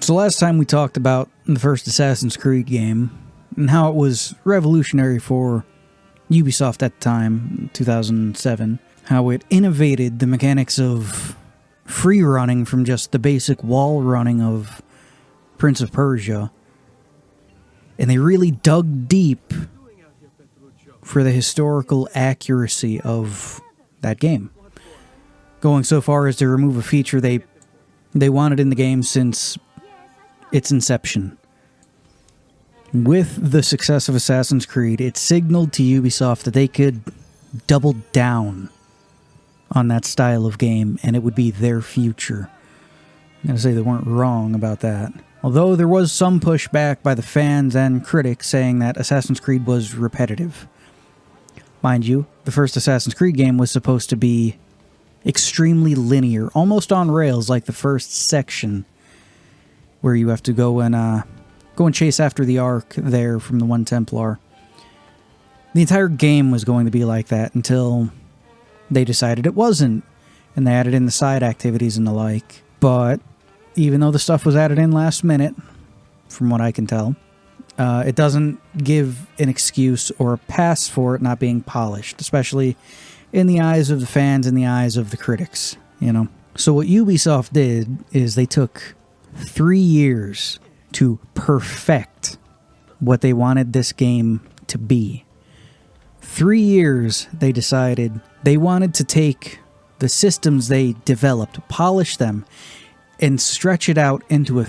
So last time we talked about the first Assassin's Creed game and how it was revolutionary for Ubisoft at the time, 2007, how it innovated the mechanics of free running from just the basic wall running of Prince of Persia. And they really dug deep for the historical accuracy of that game, going so far as to remove a feature they wanted in the game since its inception. With the success of Assassin's Creed, it signaled to Ubisoft that they could double down on that style of game, and it would be their future. I'm going to say they weren't wrong about that. Although there was some pushback by the fans and critics saying that Assassin's Creed was repetitive. Mind you, the first Assassin's Creed game was supposed to be extremely linear, almost on rails like the first section, where you have to go and chase after the Ark there from the One Templar. The entire game was going to be like that until they decided it wasn't, and they added in the side activities and the like. But even though the stuff was added in last minute, from what I can tell, it doesn't give an excuse or a pass for it not being polished, especially in the eyes of the fans and the eyes of the critics, you know. So what Ubisoft did is they took 3 years to perfect what they wanted this game to be. 3 years they decided they wanted to take the systems they developed, polish them, and stretch it out into a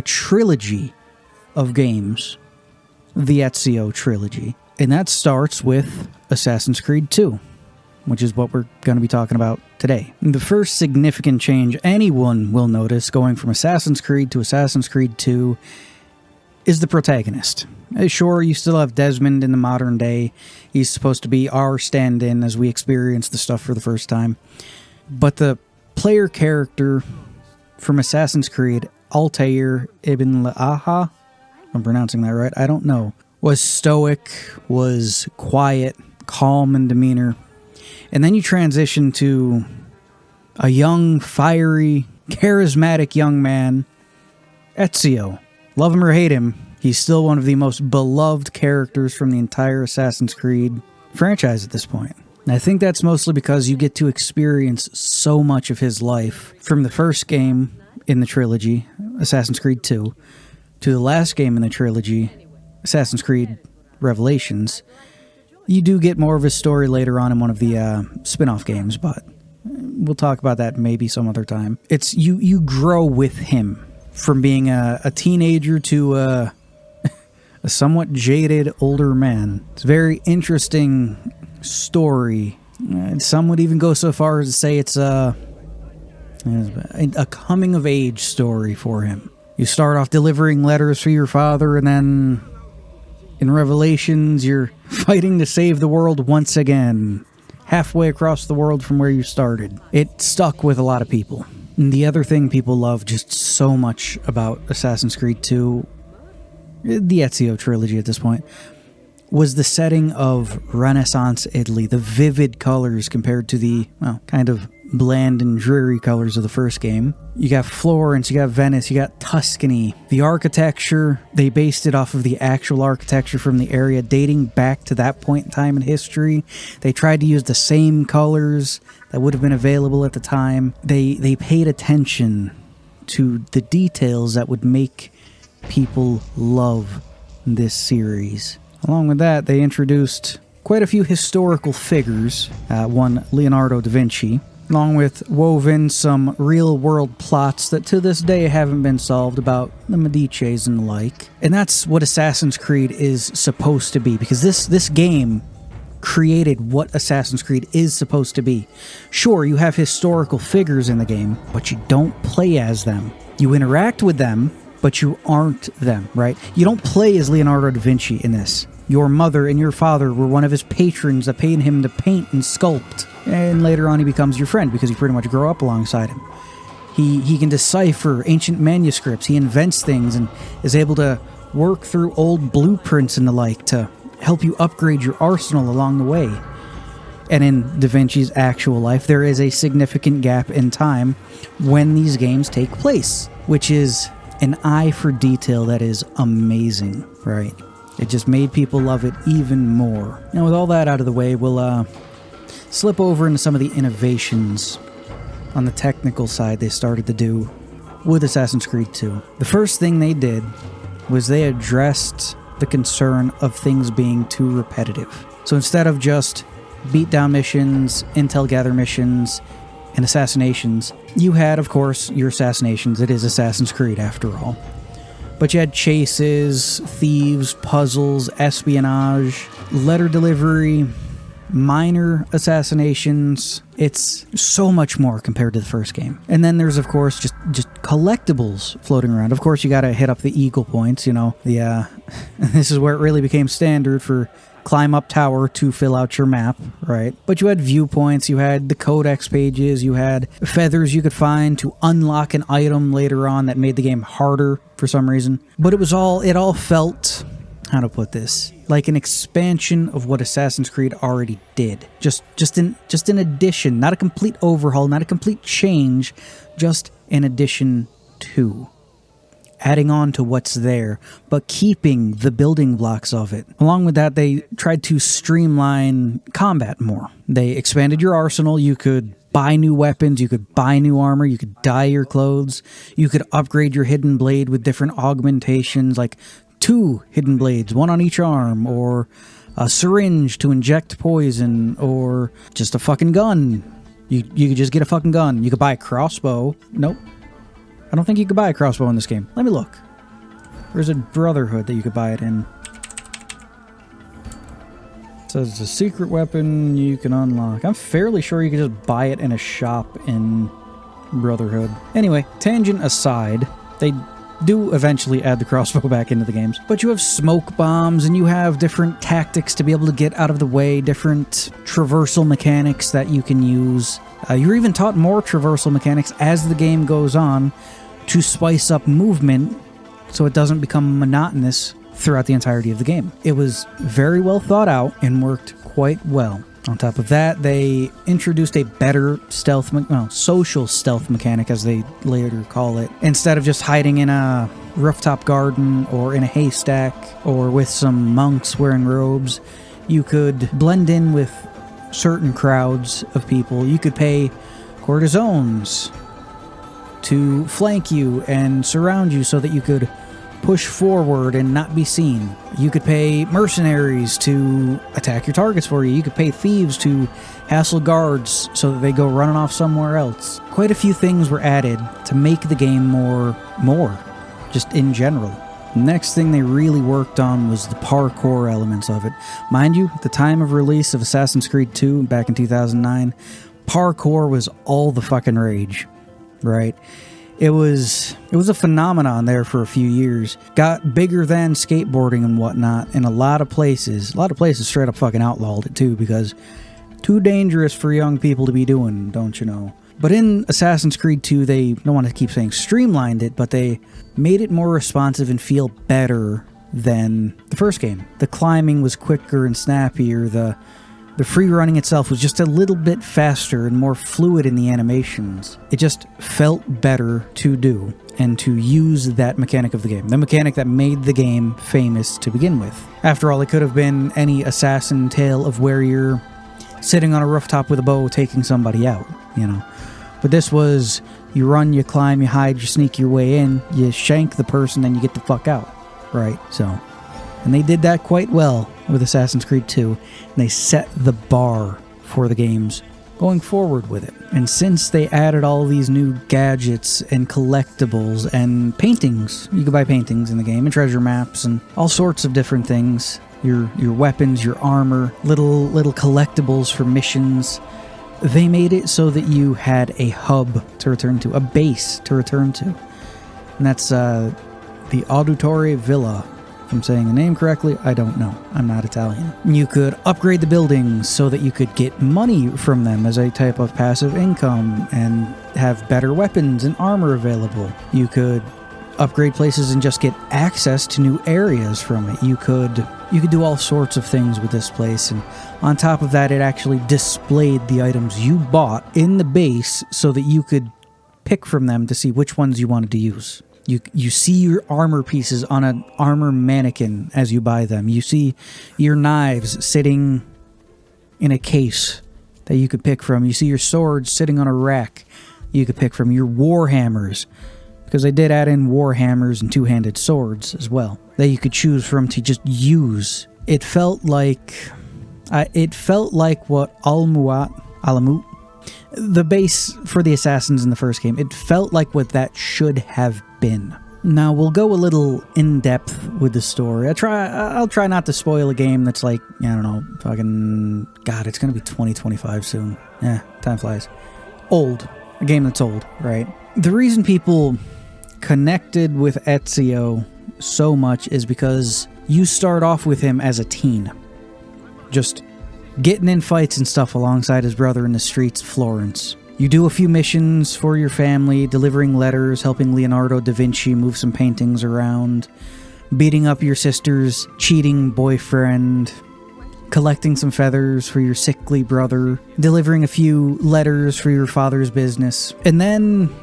trilogy of games, the Ezio trilogy. And that starts with Assassin's Creed 2, which is what we're going to be talking about today. The first significant change anyone will notice going from Assassin's Creed to Assassin's Creed 2 is the protagonist. Sure, you still have Desmond in the modern day. He's supposed to be our stand-in as we experience the stuff for the first time. But the player character from Assassin's Creed, Altair ibn La'aha, if I'm pronouncing that right, I don't know, was stoic, was quiet, calm in demeanor. And then you transition to a young, fiery, charismatic young man, Ezio. Love him or hate him, he's still one of the most beloved characters from the entire Assassin's Creed franchise at this point. And I think that's mostly because you get to experience so much of his life from the first game in the trilogy, Assassin's Creed 2, to the last game in the trilogy, Assassin's Creed Revelations. You do get more of his story later on in one of the spin-off games, but we'll talk about that maybe some other time. It's you grow with him from being a teenager to a somewhat jaded older man. It's a very interesting story. Some would even go so far as to say it's a coming-of-age story for him. You start off delivering letters for your father, and then in Revelations, you're fighting to save the world once again, halfway across the world from where you started. It stuck with a lot of people. And the other thing people love just so much about Assassin's Creed 2, the Ezio trilogy at this point, was the setting of Renaissance Italy, the vivid colors compared to the, well, kind of bland and dreary colors of the first game. You got Florence, you got Venice, you got Tuscany. The architecture, they based it off of the actual architecture from the area dating back to that point in time in history. They tried to use the same colors that would have been available at the time. They paid attention to the details that would make people love this series. Along with that, they introduced quite a few historical figures. One, Leonardo da Vinci, along with woven some real-world plots that to this day haven't been solved about the Medicis and the like. And that's what Assassin's Creed is supposed to be, because this game created what Assassin's Creed is supposed to be. Sure, you have historical figures in the game, but you don't play as them. You interact with them, but you aren't them, right? You don't play as Leonardo da Vinci in this. Your mother and your father were one of his patrons that paid him to paint and sculpt. And later on he becomes your friend because you pretty much grow up alongside him. He can decipher ancient manuscripts. He invents things and is able to work through old blueprints and the like to help you upgrade your arsenal along the way. And in Da Vinci's actual life, there is a significant gap in time when these games take place, which is an eye for detail that is amazing, right? It just made people love it even more. And with all that out of the way, we'll slip over into some of the innovations on the technical side they started to do with Assassin's Creed 2. The first thing they did was they addressed the concern of things being too repetitive. So instead of just beatdown missions, intel gather missions, and assassinations, you had, of course, your assassinations. It is Assassin's Creed, after all. But you had chases, thieves, puzzles, espionage, letter delivery, minor assassinations. It's so much more compared to the first game. And then there's, of course, just collectibles floating around. Of course, you gotta hit up the eagle points, you know. This is where it really became standard for climb up tower to fill out your map, right? But you had viewpoints, you had the codex pages, you had feathers you could find to unlock an item later on that made the game harder for some reason. But it all felt, how to put this, like an expansion of what Assassin's Creed already did. Just an addition, not a complete overhaul, not a complete change, just an addition to. Adding on to what's there, but keeping the building blocks of it. Along with that, they tried to streamline combat more. They expanded your arsenal. You could buy new weapons, you could buy new armor, you could dye your clothes, you could upgrade your hidden blade with different augmentations, like 2 hidden blades, 1 on each arm, or a syringe to inject poison, or just a fucking gun. You could just get a fucking gun. You could buy a crossbow. Nope. I don't think you could buy a crossbow in this game. Let me look. There's a Brotherhood that you could buy it in. It says it's a secret weapon you can unlock. I'm fairly sure you could just buy it in a shop in Brotherhood. Anyway, tangent aside, they do eventually add the crossbow back into the games. But you have smoke bombs, and you have different tactics to be able to get out of the way, different traversal mechanics that you can use. You're even taught more traversal mechanics as the game goes on to spice up movement so it doesn't become monotonous throughout the entirety of the game. It was very well thought out and worked quite well. On top of that, they introduced a better stealth, social stealth mechanic, as they later call it. Instead of just hiding in a rooftop garden or in a haystack or with some monks wearing robes, you could blend in with certain crowds of people. You could pay courtesans to flank you and surround you so that you could push forward and not be seen. You could pay mercenaries to attack your targets for you. You could pay thieves to hassle guards so that they go running off somewhere else. Quite a few things were added to make the game more, just in general. The next thing they really worked on was the parkour elements of it. Mind you, at the time of release of Assassin's Creed 2 back in 2009, parkour was all the fucking rage, right? It was a phenomenon there for a few years. Got bigger than skateboarding and whatnot in a lot of places. A lot of places straight up fucking outlawed it too, because too dangerous for young people to be doing, don't you know? But in Assassin's Creed 2, they don't want to keep saying streamlined it, but they made it more responsive and feel better than the first game. The climbing was quicker and snappier. The free running itself was just a little bit faster and more fluid in the animations. It just felt better to do and to use that mechanic of the game. The mechanic that made the game famous to begin with. After all, it could have been any assassin tale of where you're sitting on a rooftop with a bow taking somebody out, you know. But this was, you run, you climb, you hide, you sneak your way in, you shank the person, then you get the fuck out, right? So, and they did that quite well with Assassin's Creed 2, and they set the bar for the games going forward with it. And since they added all these new gadgets and collectibles and paintings, you could buy paintings in the game, and treasure maps, and all sorts of different things, your weapons, your armor, little collectibles for missions, they made it so that you had a hub to return to, a base to return to. And that's the Auditore Villa. If I'm saying the name correctly, I don't know. I'm not Italian. You could upgrade the buildings so that you could get money from them as a type of passive income and have better weapons and armor available. You could upgrade places and just get access to new areas from it. You could do all sorts of things with this place, and on top of that, it actually displayed the items you bought in the base so that you could pick from them to see which ones you wanted to use. You see your armor pieces on an armor mannequin as you buy them. You see your knives sitting in a case that you could pick from. You see your swords sitting on a rack you could pick from. Your war hammers, because they did add in war hammers and two-handed swords as well that you could choose from to just use. It felt like what Alamut, the base for the assassins in the first game, it felt like what that should have been. Now we'll go a little in depth with the story. I'll try not to spoil a game that's like, I don't know, fucking God, it's gonna be 2025 soon. Yeah, time flies. Old. A game that's old, right? The reason people connected with Ezio so much is because you start off with him as a teen, just getting in fights and stuff alongside his brother in the streets of Florence. You do a few missions for your family, delivering letters, helping Leonardo da Vinci move some paintings around, beating up your sister's cheating boyfriend, collecting some feathers for your sickly brother, delivering a few letters for your father's business. And then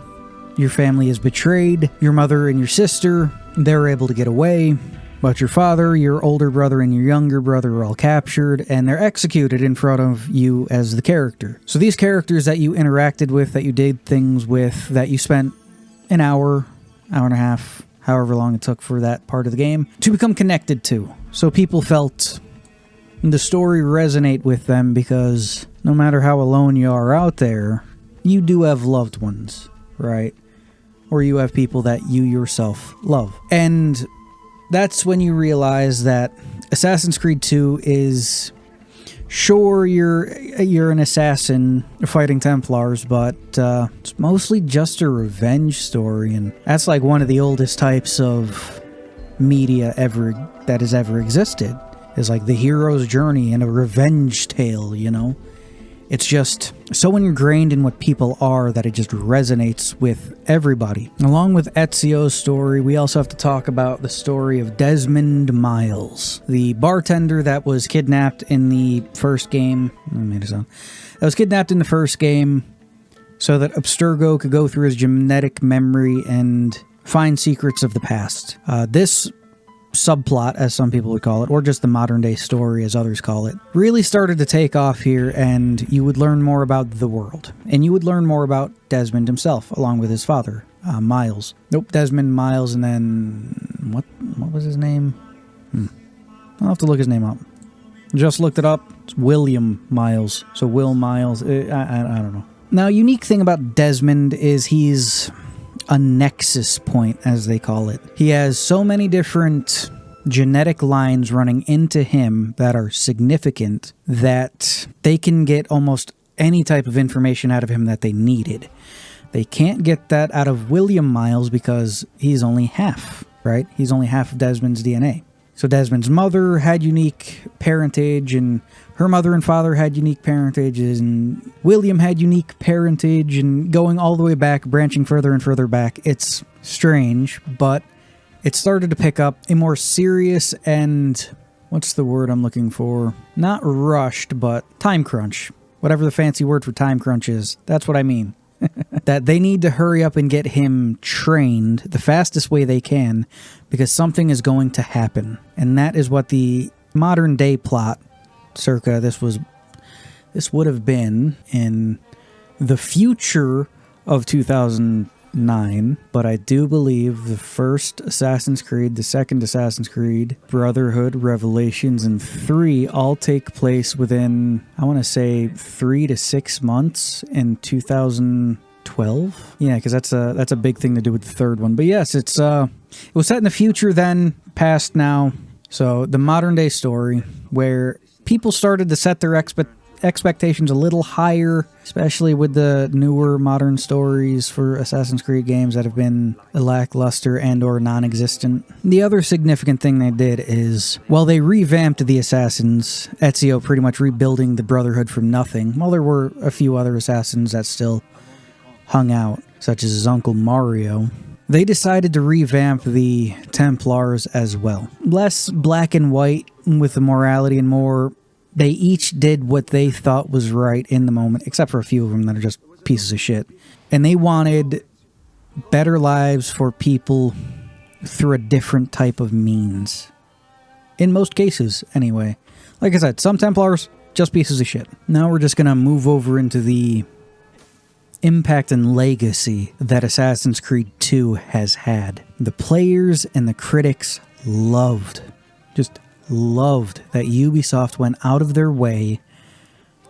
your family is betrayed, your mother and your sister, they're able to get away, but your father, your older brother, and your younger brother are all captured, and they're executed in front of you as the character. So these characters that you interacted with, that you did things with, that you spent an hour, hour and a half, however long it took for that part of the game, to become connected to. So people felt the story resonate with them because no matter how alone you are out there, you do have loved ones, right? Or you have people that you yourself love. And that's when you realize that Assassin's Creed 2 is, sure, you're an assassin fighting Templars, but it's mostly just a revenge story, and that's like one of the oldest types of media that has ever existed. Is like the hero's journey and a revenge tale, you know? It's just so ingrained in what people are that it just resonates with everybody. Along with Ezio's story, we also have to talk about the story of Desmond Miles, the bartender that was kidnapped in the first game. I made it sound. That was kidnapped in the first game so that Abstergo could go through his genetic memory and find secrets of the past. This subplot, as some people would call it, or just the modern day story as others call it, really started to take off here, and you would learn more about the world. And you would learn more about Desmond himself, along with his father, Miles. Desmond, Miles, and then... What was his name? I'll have to look his name up. Just looked it up. It's William Miles. So Will Miles. I don't know. Now, a unique thing about Desmond is he's a nexus point, as they call it. He has so many different genetic lines running into him that are significant that they can get almost any type of information out of him that they needed. They can't get that out of William Miles because he's only half, right? He's only half of Desmond's DNA. So Desmond's mother had unique parentage, and her mother and father had unique parentages, and William had unique parentage, and going all the way back, branching further and further back. It's strange, but it started to pick up a more serious and, what's the word I'm looking for? Not rushed, but time crunch. Whatever the fancy word for time crunch is, that's what I mean. That they need to hurry up and get him trained the fastest way they can because something is going to happen. And that is what the modern day plot, circa this would have been in the future of 2009, but I do believe the first Assassin's Creed, the second Assassin's Creed, Brotherhood, Revelations, and 3 all take place within, I want to say, 3 to 6 months in 2012. Yeah, because that's a big thing to do with the third one. But yes, it was set in the future then, past now. So the modern day story where people started to set their expectations a little higher, especially with the newer modern stories for Assassin's Creed games that have been lackluster and or non-existent. The other significant thing they did is, while they revamped the Assassins, Ezio pretty much rebuilding the Brotherhood from nothing, while there were a few other Assassins that still hung out, such as his uncle Mario, they decided to revamp the Templars as well. Less black and white with the morality and more, they each did what they thought was right in the moment, except for a few of them that are just pieces of shit. And they wanted better lives for people through a different type of means. In most cases, anyway. Like I said, some Templars, just pieces of shit. Now we're just gonna move over into the impact and legacy that Assassin's Creed 2 has had. The players and the critics just loved that Ubisoft went out of their way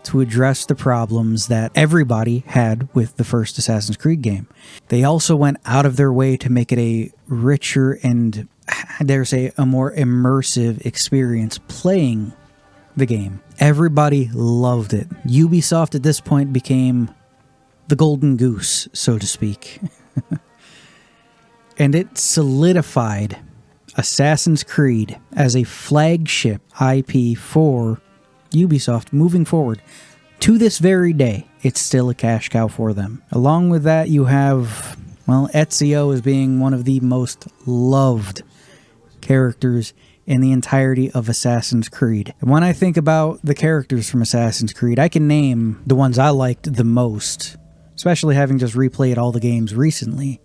to address the problems that everybody had with the first Assassin's Creed game. They also went out of their way to make it a richer and, I dare say, a more immersive experience playing the game. Everybody loved it. Ubisoft at this point became the golden goose, so to speak. And it solidified Assassin's Creed as a flagship IP for Ubisoft moving forward. To this very day, it's still a cash cow for them. Along with that, you have, well, Ezio as being one of the most loved characters in the entirety of Assassin's Creed. And when I think about the characters from Assassin's Creed, I can name the ones I liked the most, especially having just replayed all the games recently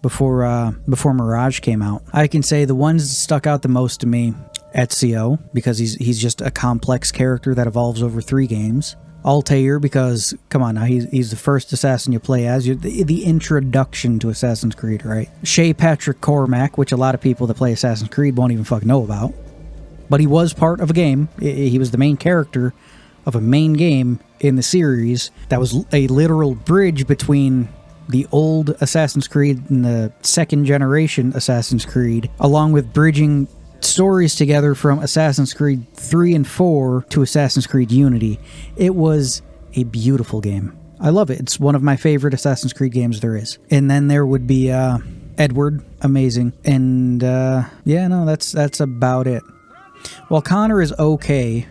before Mirage came out. I can say the ones that stuck out the most to me: Ezio, because he's just a complex character that evolves over 3 games. Altair, because, come on now, he's the first assassin you play as. The introduction to Assassin's Creed, right? Shay Patrick Cormac, which a lot of people that play Assassin's Creed won't even fucking know about. But he was part of a game. He was the main character of a main game in the series that was a literal bridge between the old Assassin's Creed and the second generation Assassin's Creed, along with bridging stories together from Assassin's Creed 3 and 4 to Assassin's Creed Unity. It was a beautiful game. I love it. It's one of my favorite Assassin's Creed games there is. And then there would be Edward, amazing. And yeah, no, that's about it. While Connor is okay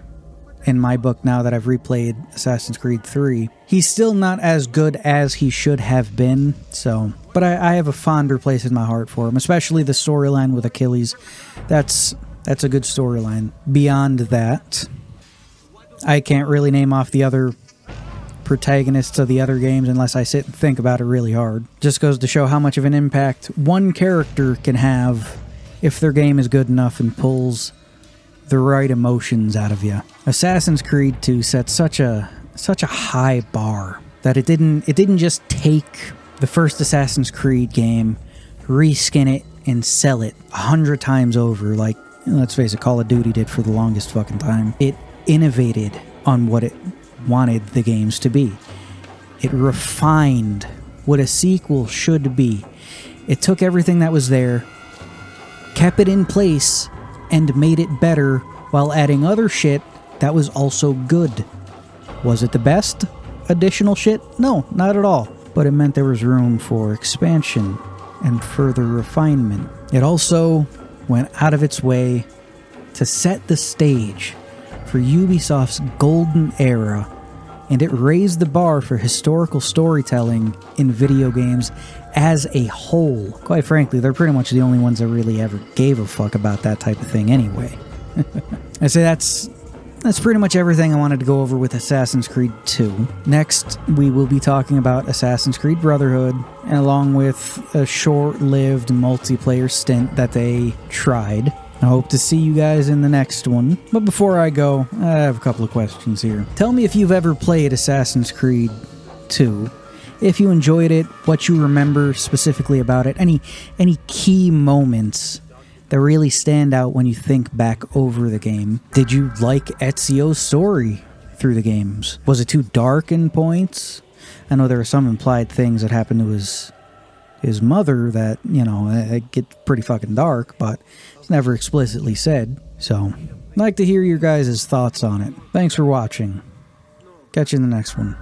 in my book now that I've replayed Assassin's Creed 3, he's still not as good as he should have been, so... But I have a fonder place in my heart for him, especially the storyline with Achilles. That's a good storyline. Beyond that, I can't really name off the other protagonists of the other games unless I sit and think about it really hard. Just goes to show how much of an impact one character can have if their game is good enough and pulls the right emotions out of you. Assassin's Creed 2 set such a high bar that it didn't just take the first Assassin's Creed game, reskin it, and sell it 100 times over like, let's face it, Call of Duty did for the longest fucking time. It innovated on what it wanted the games to be. It refined what a sequel should be. It took everything that was there, kept it in place, and made it better while adding other shit that was also good. Was it the best additional shit? No, not at all. But it meant there was room for expansion and further refinement. It also went out of its way to set the stage for Ubisoft's golden era, and it raised the bar for historical storytelling in video games as a whole. Quite frankly, they're pretty much the only ones that really ever gave a fuck about that type of thing anyway. I say that's pretty much everything I wanted to go over with Assassin's Creed 2. Next, we will be talking about Assassin's Creed Brotherhood, and along with a short-lived multiplayer stint that they tried. I hope to see you guys in the next one. But before I go, I have a couple of questions here. Tell me if you've ever played Assassin's Creed 2. If you enjoyed it, what you remember specifically about it, any key moments that really stand out when you think back over the game. Did you like Ezio's story through the games? Was it too dark in points? I know there are some implied things that happened to his mother that, you know, it gets pretty fucking dark, but it's never explicitly said. So, I'd like to hear your guys' thoughts on it. Thanks for watching. Catch you in the next one.